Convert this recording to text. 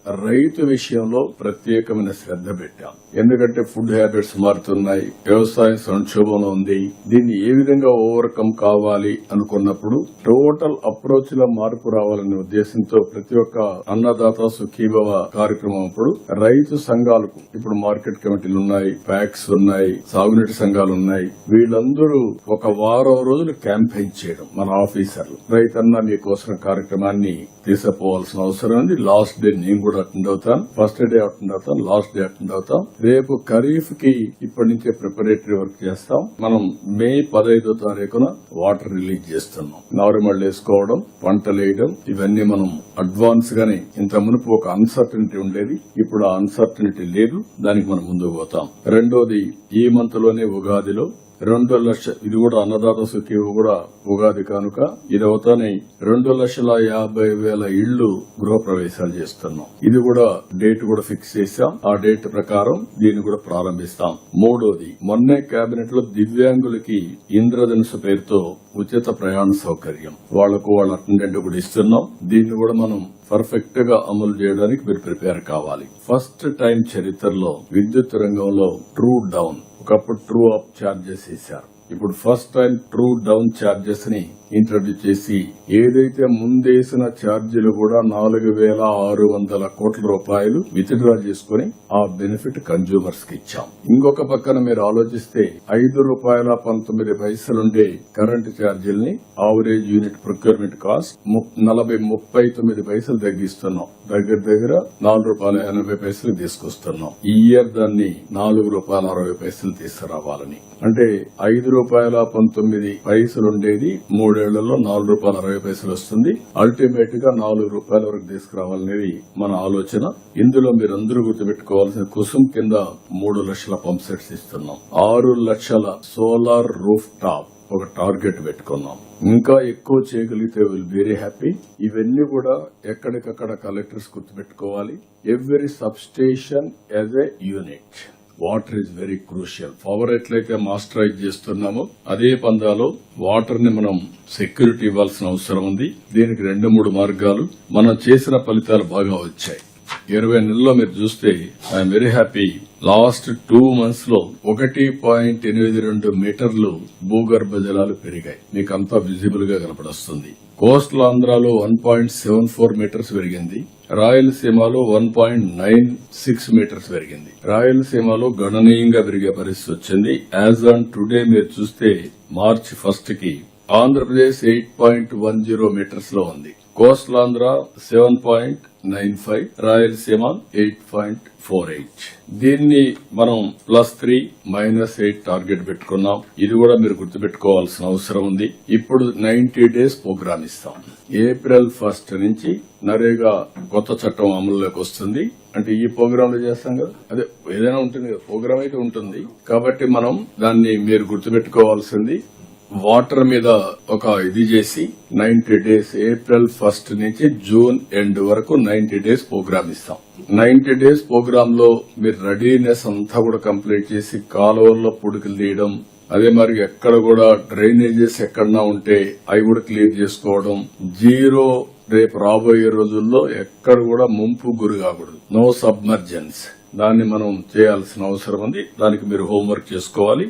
రైతు విషయంలో ప్రత్యేకమైన శ్రద్ధ పెట్టాం. ఎందుకంటే ఫుడ్ హ్యాబిట్స్ మారుతున్నాయి, వ్యవసాయం సంక్షోభంలో ఉంది. దీన్ని ఏ విధంగా ఓవర్కమ్ కావాలి అనుకున్నప్పుడు టోటల్ అప్రోచ్ లో మార్పు రావాలనే ఉద్దేశంతో ప్రతి ఒక్క అన్నదాత సుఖీభవ కార్యక్రమం అప్పుడు రైతు సంఘాలకు ఇప్పుడు మార్కెట్ కమిటీలు ఉన్నాయి, ప్యాక్స్ ఉన్నాయి, సాగునీటి సంఘాలు ఉన్నాయి. వీళ్ళందరూ ఒక వారం రోజులు క్యాంపెయిన్ చేయడం, మన ఆఫీసర్లు రైతన్న మీకోసం కార్యక్రమాన్ని తీసుకుపోవాల్సిన అవసరం ఉంది. లాస్ట్ డే నేను కూడా అటెండ్ అవుతాను, ఫస్ట్ డే అటెండ్ అవుతాను, లాస్ట్ డే అటెండ్ అవుతాం. రేపు ఖరీఫ్ కి ఇప్పటి నుంచే ప్రిపరేటరీ వర్క్ చేస్తాం. మనం మే 15వ తారీఖున వాటర్ రిలీజ్ చేస్తున్నాం. నారుమళ్ళు వేసుకోవడం, పంటలు వేయడం, ఇవన్నీ మనం అడ్వాన్స్ గానే. ఇంత మునుపు ఒక అన్సర్టనిటీ ఉండేది, ఇప్పుడు ఆ అన్సర్టనిటీ లేదు. దానికి మనం ముందుకు పోతాం. రెండోది, ఈ మంత్ లోనే ఉగాదిలో 2 లక్షల, ఇది కూడా అన్నదాత సుఖీవ కూడా ఉగాది కానుక, ఇది అవుతానే 2,50,000 ఇళ్లు గృహప్రవేశాలు చేస్తున్నాం. ఇది కూడా డేట్ కూడా ఫిక్స్ చేశాం. ఆ డేట్ ప్రకారం దీన్ని కూడా ప్రారంభిస్తాం. మూడోది, మొన్నే కేబినెట్ లో దివ్యాంగులకి ఇంద్రధనుసు పేరుతో ఉచిత ప్రయాణ సౌకర్యం వాళ్లకు వాళ్ళ అటెండెంట్ కూడా ఇస్తున్నాం. దీన్ని కూడా మనం పర్ఫెక్ట్ గా అమలు చేయడానికి మీరు ప్రిపేర్ కావాలి. ఫస్ట్ టైం చరిత్రలో విద్యుత్ రంగంలో ట్రూ డౌన్, ఒకప్పుడు ట్రూ అప్ ఛార్జెస్ వేశారు. ఇప్పుడు first time true down charges ని ఇంట్రడ్యూస్ చేసి ఏదైతే ముందేసిన ఛార్జీలు కూడా 4,600 కోట్ల రూపాయలు విత్డ్రా చేసుకుని ఆ బెనిఫిట్ కన్జ్యూమర్స్ కి ఇచ్చాం. ఇంకొక పక్కన మీరు ఆలోచిస్తే ₹5.19 ఉండే కరెంటు ఛార్జీల్ని ఆవరేజ్ యూనిట్ ప్రొక్యూర్మెంట్ కాస్ట్ 39 తగ్గిస్తున్నాం. దగ్గర ₹4.80 తీసుకొస్తున్నాం. ఈ ఇయర్ దాన్ని ₹4.60 తీసుకురావాలని. అంటే ₹5.19 ఉండేది 3 ఏళ్లలో ₹4.60 వస్తుంది. అల్టిమేట్ గా ₹4 వరకు తీసుకురావాలనేది మన ఆలోచన. ఇందులో మీరందరూ గుర్తుపెట్టుకోవాల్సిన కుసుమ్ కింద 3 లక్షల పంప్ సెట్స్ ఇస్తున్నాం. 6 లక్షల సోలార్ రూఫ్ టాప్ ఒక టార్గెట్ పెట్టుకున్నాం. ఇంకా ఎక్కువ చేయగలిగితే విల్ వెరీ హ్యాపీ. ఇవన్నీ కూడా ఎక్కడికక్కడ కలెక్టర్స్ గుర్తుపెట్టుకోవాలి. Every sub station as a unit. Water is very crucial. Power ఎట్లయితే మాస్టరైజ్ చేస్తున్నామో అదే పందాలో వాటర్ ని మనం సెక్యూరిటీ ఇవ్వాల్సిన అవసరం ఉంది. దీనికి 2-3 మార్గాలు. మనం చేసిన ఫలితాలు బాగా వచ్చాయి. 20 నెలల్లో మీరు చూస్తే I'm very happy. Last 2 months లో 1.82 మీటర్లు భూగర్భ జలాలు పెరిగాయి. మీకు అంతా విజిబుల్ గా కనపడొస్తుంది. కోస్టల్ ఆంధ్రాలో 1.74 మీటర్స్ పెరిగింది. రాయలసీమలో 1.96 మీటర్స్ పెరిగింది. రాయలసీమలో గణనీయంగా పెరిగే పరిస్థితి వచ్చింది. యాజ్ ఆన్ టుడే మీరు చూస్తే March 1st కి ఆంధ్రప్రదేశ్ 8.10 మీటర్స్ లో ఉంది. కోస్టల్ ఆంధ్ర 7.95, రాయలసీమ 8.48. దీన్ని మనం +3 -8 టార్గెట్ పెట్టుకున్నాం. ఇది కూడా మీరు గుర్తుపెట్టుకోవాల్సిన అవసరం ఉంది. ఇప్పుడు 90 days ప్రోగ్రామ్ ఇస్తాం. April 1st నుంచి నరేగా కొత్త చట్టం అమలులోకి వస్తుంది. అంటే ఈ ప్రోగ్రామ్ లో చేస్తాం కదా, అదే ఏదైనా ఉంటుంది కదా, ప్రోగ్రామ్ అయితే ఉంటుంది. కాబట్టి మనం దాన్ని మీరు గుర్తుపెట్టుకోవాల్సింది. వాటర్ మీద ఒక ఇది చేసి 90 days, April 1st నుంచి June end వరకు 90 days ప్రోగ్రామ్ ఇస్తాం. 90 days ప్రోగ్రామ్ లో మీరు రెడీనెస్ అంతా కూడా కంప్లీట్ చేసి కాలువల్లో పుడుకులు తీయడం, అదే మరి ఎక్కడ కూడా డ్రైనేజెస్ ఎక్కడన్నా ఉంటే అవి కూడా క్లియర్ చేసుకోవడం. జీరో రేపు రాబోయే రోజుల్లో ఎక్కడ కూడా ముంపు గురి కాకూడదు. No submergence. దాన్ని మనం చేయాల్సిన అవసరం ఉంది. దానికి మీరు హోంవర్క్ చేసుకోవాలి.